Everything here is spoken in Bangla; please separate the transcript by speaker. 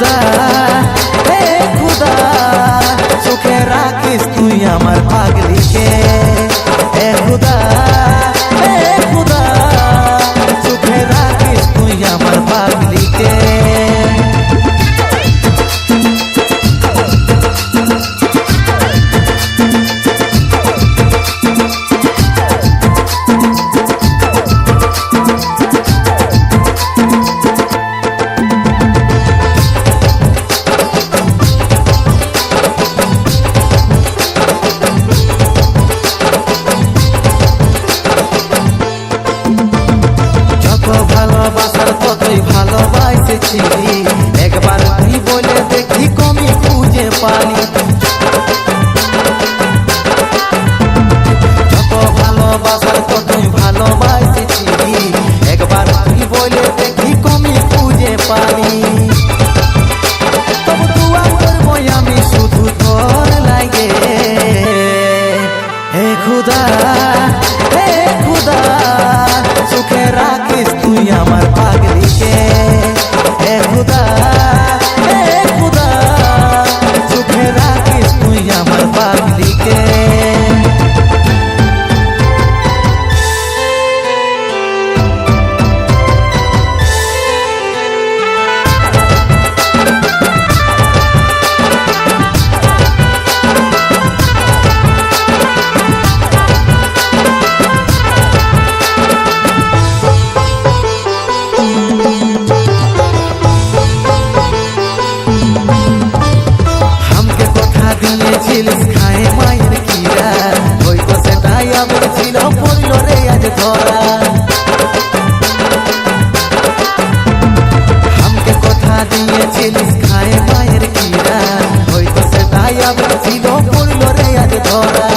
Speaker 1: খুদা হে খুদা চোখে রাখিস তুই আমার পাগলিকে হে খুদা হে খুদা চোখে রাখিস তুই আমার পাগলিকে ভালোবাসার কতই ভালোবাসেছি একবার তুই বলে দেখি কমি খুঁজে পালি যত ভালোবাসার কতই ভালোবাসেছি একবার তুই বলে দেখি কমি খুঁজে পালি তবু দুয়া করবো আমি শুধু তোর লাগে হে খুদা হে খুদা চোখে রাখিস তুই আমার পাগলিকে হে খুদা হে খুদা চোখে রাখিস তুই আমার পাগলিকে দিয়েছিলিস খায় মায়ের কিরা হয়তো সেটাই আমার ছিল পড়ল রে আজ ধরা আমাকে কথা দিয়েছিলিস খায় মায়ের কিরা হয়তো সেটাই আমার ছিল পড়ল রে আজ ধরা